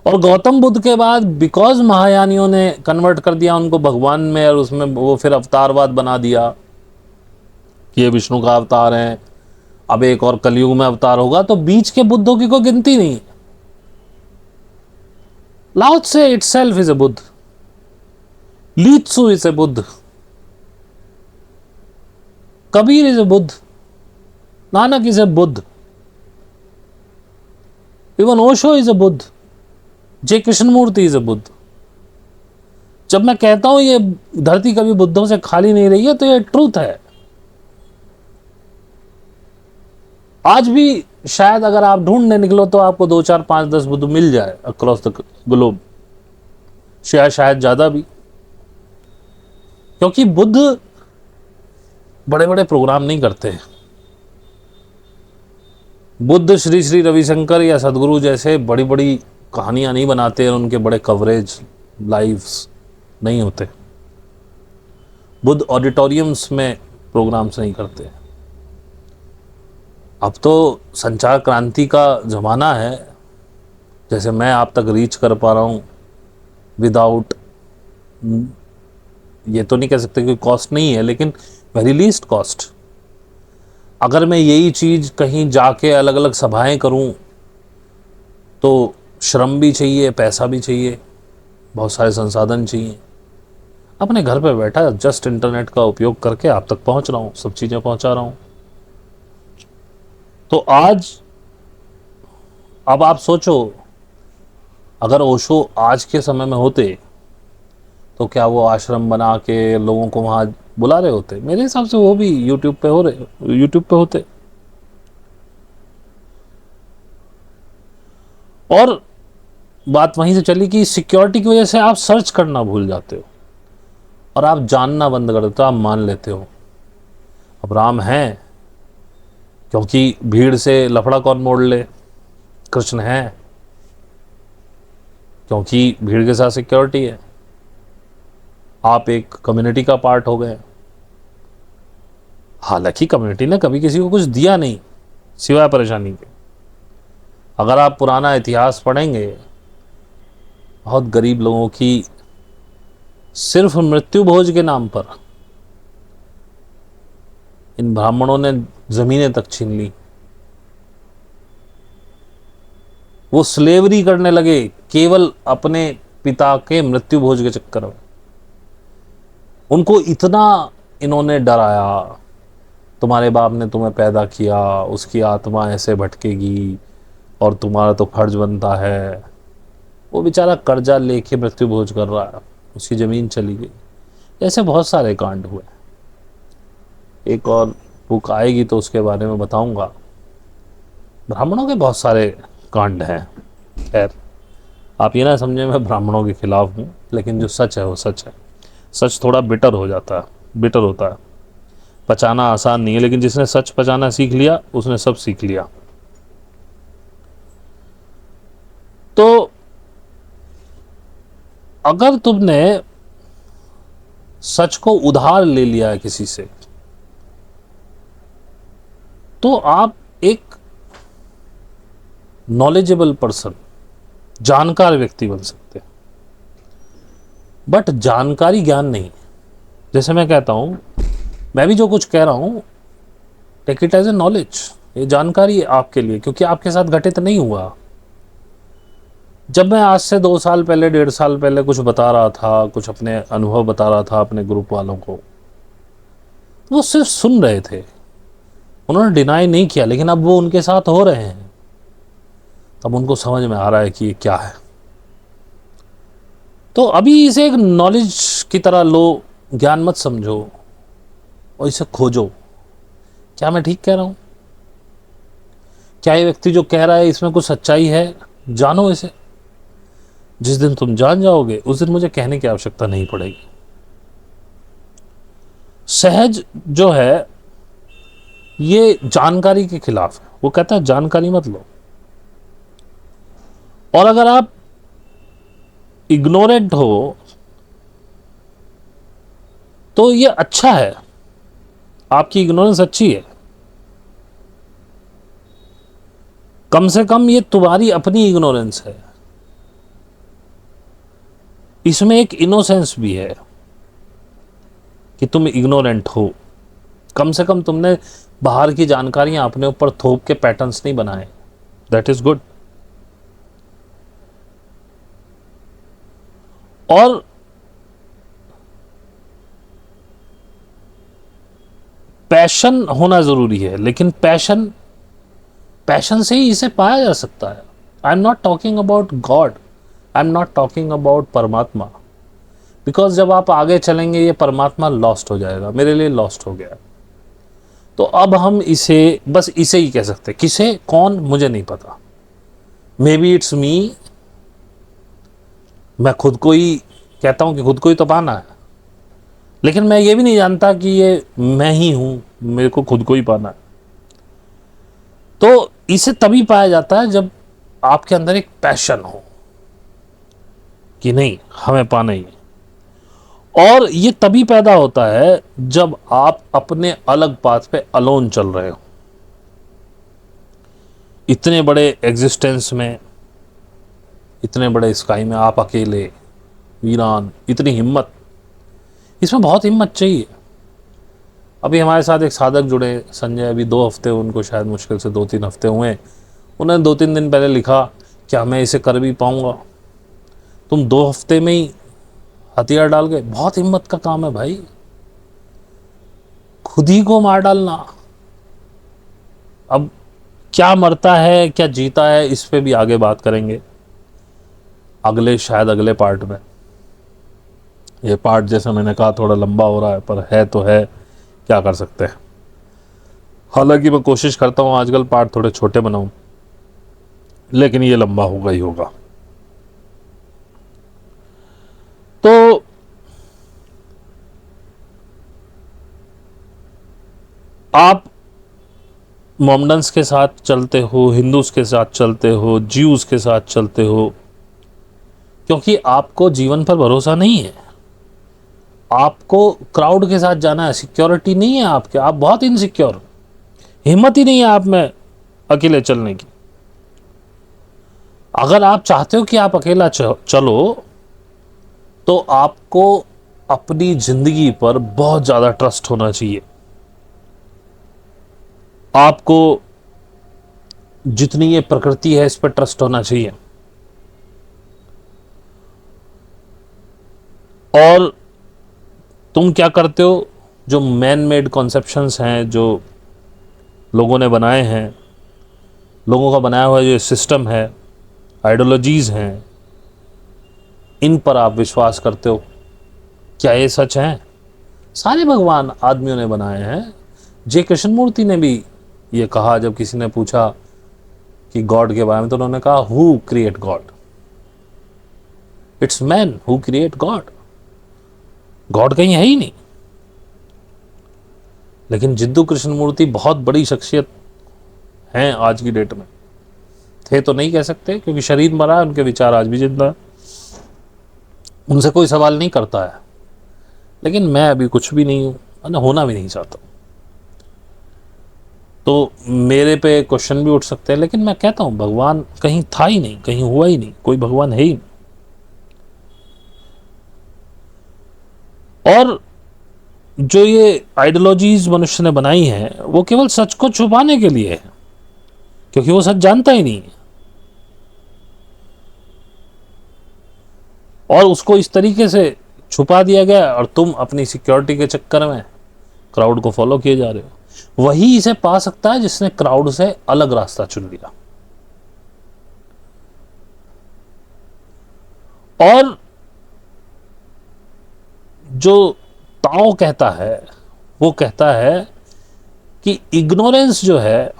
और गौतम बुद्ध के बाद बिकॉज महायानियों ने कन्वर्ट कर दिया उनको भगवान में, और उसमें वो फिर अवतारवाद बना दिया कि ये विष्णु का अवतार है, अब एक और कलयुग में अवतार होगा, तो बीच के बुद्धों की कोई गिनती नहीं। Lao Tse itself is a Buddha, Lieh Tzu is a Buddha, Kabir is a Buddha, Nanak is a Buddha, even Osho is a Buddha, J Krishnamurti is a Buddha. जब मैं कहता हूं ये धरती कभी बुद्धों से खाली नहीं रही है, तो ये ट्रूथ है। आज भी शायद अगर आप ढूंढने निकलो तो आपको 2 4 5 10 बुद्ध मिल जाए अक्रॉस द ग्लोब, शायद ज़्यादा भी, क्योंकि बुद्ध बड़े बड़े प्रोग्राम नहीं करते हैं। बुद्ध श्री श्री रविशंकर या सदगुरु जैसे बड़ी बड़ी कहानियाँ नहीं बनाते हैं, उनके बड़े कवरेज लाइव्स नहीं होते। बुद्ध ऑडिटोरियम्स में प्रोग्राम्स नहीं करते। अब तो संचार क्रांति का ज़माना है, जैसे मैं आप तक रीच कर पा रहा हूँ विदाउट, ये तो नहीं कह सकते कि कॉस्ट नहीं है, लेकिन वेरी लीस्ट कॉस्ट। अगर मैं यही चीज़ कहीं जाके अलग अलग सभाएं करूं तो श्रम भी चाहिए, पैसा भी चाहिए, बहुत सारे संसाधन चाहिए। अपने घर पे बैठा जस्ट इंटरनेट का उपयोग करके आप तक पहुंच रहा हूं, सब चीज़ें पहुंचा रहा हूं। तो आज अब आप सोचो, अगर ओशो आज के समय में होते तो क्या वो आश्रम बना के लोगों को वहां बुला रहे होते? मेरे हिसाब से वो भी यूट्यूब पे होते। और बात वहीं से चली कि सिक्योरिटी की वजह से आप सर्च करना भूल जाते हो और आप जानना बंद कर देते हो, आप मान लेते हो अब राम है, क्योंकि भीड़ से लफड़ा कौन मोड़ ले, कृष्ण है क्योंकि भीड़ के साथ सिक्योरिटी है, आप एक कम्युनिटी का पार्ट हो गए। हालांकि कम्युनिटी ने कभी किसी को कुछ दिया नहीं सिवाय परेशानी के। अगर आप पुराना इतिहास पढ़ेंगे, बहुत गरीब लोगों की सिर्फ मृत्यु भोज के नाम पर इन ब्राह्मणों ने जमीनें तक छीन ली। वो स्लेवरी करने लगे केवल अपने पिता के मृत्यु भोज के चक्कर में। उनको इतना इन्होंने डराया, तुम्हारे बाप ने तुम्हें पैदा किया, उसकी आत्मा ऐसे भटकेगी और तुम्हारा तो फर्ज बनता है। वो बेचारा कर्जा लेके मृत्यु भोज कर रहा है, उसकी ज़मीन चली गई। ऐसे बहुत सारे कांड हुए। एक और बुक आएगी तो उसके बारे में बताऊंगा। ब्राह्मणों के बहुत सारे कांड हैं। खैर, आप ये ना समझे मैं ब्राह्मणों के खिलाफ हूँ, लेकिन जो सच है वो सच है। सच थोड़ा बिटर होता है, पचाना आसान नहीं है, लेकिन जिसने सच पचाना सीख लिया उसने सब सीख लिया। तो अगर तुमने सच को उधार ले लिया है किसी से, तो आप एक नॉलेजेबल पर्सन, जानकार व्यक्ति बन सकते हैं। बट जानकारी ज्ञान नहीं। जैसे मैं कहता हूं, मैं भी जो कुछ कह रहा हूं, take it as a knowledge. ये जानकारी है आपके लिए, क्योंकि आपके साथ घटित नहीं हुआ। जब मैं आज से 2 साल पहले, 1.5 साल पहले कुछ बता रहा था, कुछ अपने अनुभव बता रहा था अपने ग्रुप वालों को, वो सिर्फ सुन रहे थे, उन्होंने डिनाई नहीं किया। लेकिन अब वो उनके साथ हो रहे हैं, तब उनको समझ में आ रहा है कि ये क्या है। तो अभी इसे एक नॉलेज की तरह लो, ज्ञान मत समझो और इसे खोजो। क्या मैं ठीक कह रहा हूं? क्या ये व्यक्ति जो कह रहा है इसमें कुछ सच्चाई है? जानो इसे। जिस दिन तुम जान जाओगे उस दिन मुझे कहने की आवश्यकता नहीं पड़ेगी। सहज जो है ये जानकारी के खिलाफ है। वो कहता है जानकारी मत लो। और अगर आप इग्नोरेंट हो तो ये अच्छा है, आपकी इग्नोरेंस अच्छी है। कम से कम ये तुम्हारी अपनी इग्नोरेंस है, इसमें एक इनोसेंस भी है कि तुम इग्नोरेंट हो। कम से कम तुमने बाहर की जानकारियां अपने ऊपर थोप के पैटर्न्स नहीं बनाए। That is good. और पैशन होना जरूरी है, लेकिन पैशन से ही इसे पाया जा सकता है। I am not talking about God, I am not talking about परमात्मा, बिकॉज जब आप आगे चलेंगे ये परमात्मा लॉस्ट हो जाएगा। मेरे लिए लॉस्ट हो गया। तो अब हम इसे बस इसे ही कह सकते हैं। किसे, कौन, मुझे नहीं पता। मे बी इट्स मी, मैं खुद को ही कहता हूं कि खुद को ही तो पाना है, लेकिन मैं ये भी नहीं जानता कि ये मैं ही हूं, मेरे को खुद को ही पाना है। तो इसे तभी पाया जाता है जब आपके अंदर एक पैशन हो कि नहीं, हमें पाना ही है। और ये तभी पैदा होता है जब आप अपने अलग पाथ पे अलोन चल रहे हो। इतने बड़े एग्जिस्टेंस में, इतने बड़े स्काई में आप अकेले, वीरान, इतनी हिम्मत, इसमें बहुत हिम्मत चाहिए। अभी हमारे साथ एक साधक जुड़े संजय, अभी 2 हफ्ते, उनको शायद मुश्किल से 2-3 हफ्ते हुए। उन्होंने 2-3 दिन पहले लिखा, क्या मैं इसे कर भी पाऊंगा? तुम 2 हफ्ते में ही हथियार डाल गए। बहुत हिम्मत का काम है भाई, खुद ही को मार डालना। अब क्या मरता है क्या जीता है, इस पे भी आगे बात करेंगे, अगले, शायद अगले पार्ट में। ये पार्ट जैसा मैंने कहा थोड़ा लंबा हो रहा है, पर है तो है, क्या कर सकते हैं। हालांकि मैं कोशिश करता हूं आजकल पार्ट थोड़े छोटे बनाऊं, लेकिन ये लंबा होगा ही होगा। तो आप मोमडन्स के साथ चलते हो, हिंदूज के साथ चलते हो, ज्यूज के साथ चलते हो, क्योंकि आपको जीवन पर भरोसा नहीं है। आपको क्राउड के साथ जाना है, सिक्योरिटी नहीं है आपके, आप बहुत इनसिक्योर, हिम्मत ही नहीं है आप में अकेले चलने की। अगर आप चाहते हो कि आप अकेला चलो, तो आपको अपनी जिंदगी पर बहुत ज्यादा ट्रस्ट होना चाहिए। आपको जितनी ये प्रकृति है इस पर ट्रस्ट होना चाहिए। और तुम क्या करते हो, जो मैन मेड कॉन्सेप्शंस हैं, जो लोगों ने बनाए हैं, लोगों का बनाया हुआ जो सिस्टम है, आइडियोलॉजीज हैं, इन पर आप विश्वास करते हो। क्या ये सच है? सारे भगवान आदमियों ने बनाए हैं। जे कृष्णमूर्ति ने भी ये कहा, जब किसी ने पूछा कि गॉड के बारे में, तो उन्होंने कहा who create God? It's man who create God. God कहीं है ही नहीं। लेकिन जिद्दू कृष्णमूर्ति बहुत बड़ी शख्सियत हैं आज की डेट में। थे तो नहीं कह सकते, क्योंकि शरीर मरा है, उनके विचार आज भी जिंदा है, उनसे कोई सवाल नहीं करता है। लेकिन मैं अभी कुछ भी नहीं हूं, ना होना भी नहीं चाहता। तो मेरे पे क्वेश्चन भी उठ सकते हैं, लेकिन मैं कहता हूं भगवान कहीं था ही नहीं, कहीं हुआ ही नहीं, कोई भगवान है ही नहीं। और जो ये आइडियोलॉजीज मनुष्य ने बनाई हैं, वो केवल सच को छुपाने के लिए है, क्योंकि वो सच जानता ही नहीं है। और उसको इस तरीके से छुपा दिया गया, और तुम अपनी सिक्योरिटी के चक्कर में क्राउड को फॉलो किए जा रहे हो। वही इसे पा सकता है जिसने क्राउड से अलग रास्ता चुन लिया। और जो ताओ कहता है, वो कहता है कि इग्नोरेंस जो है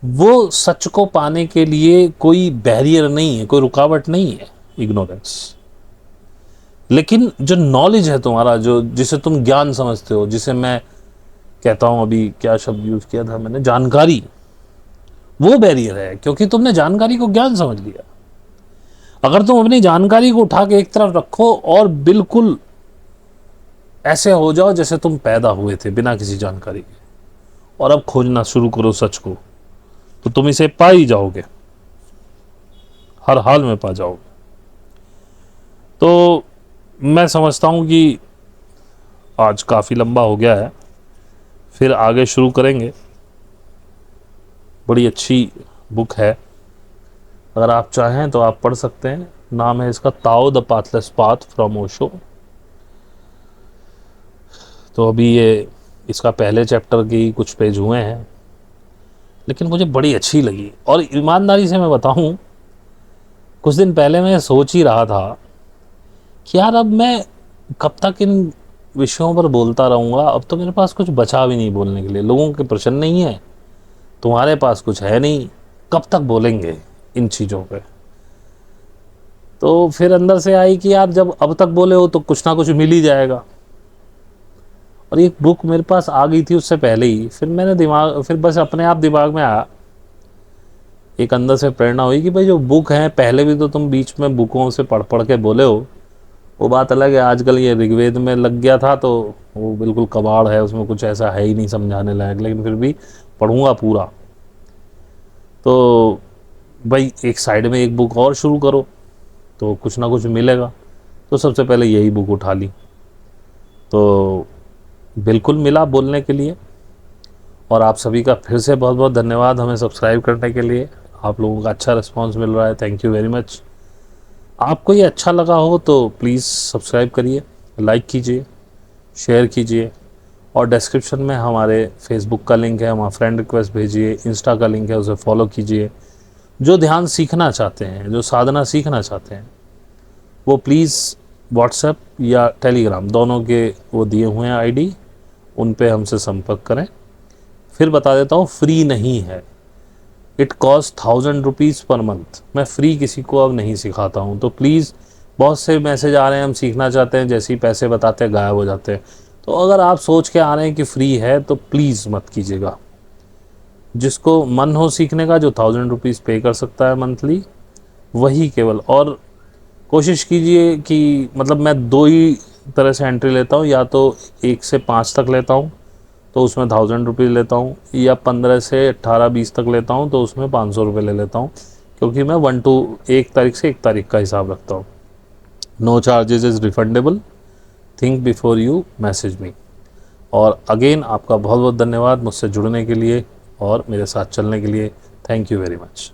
वो सच को पाने के लिए कोई बैरियर नहीं है, कोई रुकावट नहीं है इग्नोरेंस। लेकिन जो नॉलेज है तुम्हारा, जो जिसे तुम ज्ञान समझते हो, जिसे मैं कहता हूं, अभी क्या शब्द यूज किया था मैंने, जानकारी, वो बैरियर है, क्योंकि तुमने जानकारी को ज्ञान समझ लिया। अगर तुम अपनी जानकारी को उठा के एक तरफ रखो और बिल्कुल ऐसे हो जाओ जैसे तुम पैदा हुए थे बिना किसी जानकारी के, और अब खोजना शुरू करो सच को, तो तुम इसे पा ही जाओगे, हर हाल में पा जाओगे। तो मैं समझता हूं कि आज काफ़ी लंबा हो गया है, फिर आगे शुरू करेंगे। बड़ी अच्छी बुक है, अगर आप चाहें तो आप पढ़ सकते हैं। नाम है इसका Tao the pathless path from Osho. तो अभी ये इसका पहले चैप्टर की कुछ पेज हुए हैं, लेकिन मुझे बड़ी अच्छी लगी। और ईमानदारी से मैं बताऊं, कुछ दिन पहले मैं सोच ही रहा था कि यार अब मैं कब तक इन विषयों पर बोलता रहूँगा। अब तो मेरे पास कुछ बचा भी नहीं बोलने के लिए। लोगों के प्रश्न नहीं है, तुम्हारे पास कुछ है नहीं, कब तक बोलेंगे इन चीज़ों पे। तो फिर अंदर से आई कि यार जब अब तक बोले हो तो कुछ ना कुछ मिल ही जाएगा। और एक बुक मेरे पास आ गई थी उससे पहले ही, फिर मैंने फिर बस अपने आप दिमाग में आया, एक अंदर से प्रेरणा हुई कि भाई जो बुक है, पहले भी तो तुम बीच में बुकों से पढ़ पढ़ के बोले हो, वो बात अलग है। आजकल ये ऋग्वेद में लग गया था तो वो बिल्कुल कबाड़ है, उसमें कुछ ऐसा है ही नहीं समझाने लायक, लेकिन फिर भी पढ़ूंगा पूरा। तो भाई एक साइड में एक बुक और शुरू करो तो कुछ ना कुछ मिलेगा। तो सबसे पहले यही बुक उठा ली, तो बिल्कुल मिला बोलने के लिए। और आप सभी का फिर से बहुत बहुत धन्यवाद हमें सब्सक्राइब करने के लिए। आप लोगों का अच्छा रिस्पांस मिल रहा है, थैंक यू वेरी मच। आपको ये अच्छा लगा हो तो प्लीज़ सब्सक्राइब करिए, लाइक कीजिए, शेयर कीजिए। और डिस्क्रिप्शन में हमारे फेसबुक का लिंक है, वहाँ फ्रेंड रिक्वेस्ट भेजिए, इंस्टा का लिंक है, उसे फॉलो कीजिए। जो ध्यान सीखना चाहते हैं, जो साधना सीखना चाहते हैं, वो प्लीज़ व्हाट्सएप या टेलीग्राम दोनों के वो दिए हुए हैं आईडी, उन पे हमसे संपर्क करें। फिर बता देता हूँ, फ्री नहीं है, it cost 1000 rupees per month. मैं फ्री किसी को अब नहीं सिखाता हूँ। तो प्लीज़, बहुत से मैसेज आ रहे हैं हम सीखना चाहते हैं, जैसे ही पैसे बताते हैं गायब हो जाते हैं। तो अगर आप सोच के आ रहे हैं कि फ्री है तो प्लीज़ मत कीजिएगा। जिसको मन हो सीखने का, जो 1000 रुपीज़ पे कर सकता है मंथली, वही केवल। और कोशिश कीजिए कि मतलब मैं दो ही तरह से एंट्री लेता हूँ, या तो 1 से 5 तक लेता हूँ तो उसमें 1000 रुपीज़ लेता हूँ, या 15 से 18-20 तक लेता हूँ तो उसमें 500 रुपये ले लेता हूँ। क्योंकि मैं 1 तारीख से 1 तारीख का हिसाब रखता हूँ। No charges is refundable, think before you message me. और अगेन आपका बहुत बहुत धन्यवाद मुझसे जुड़ने के लिए और मेरे साथ चलने के लिए। Thank you very much.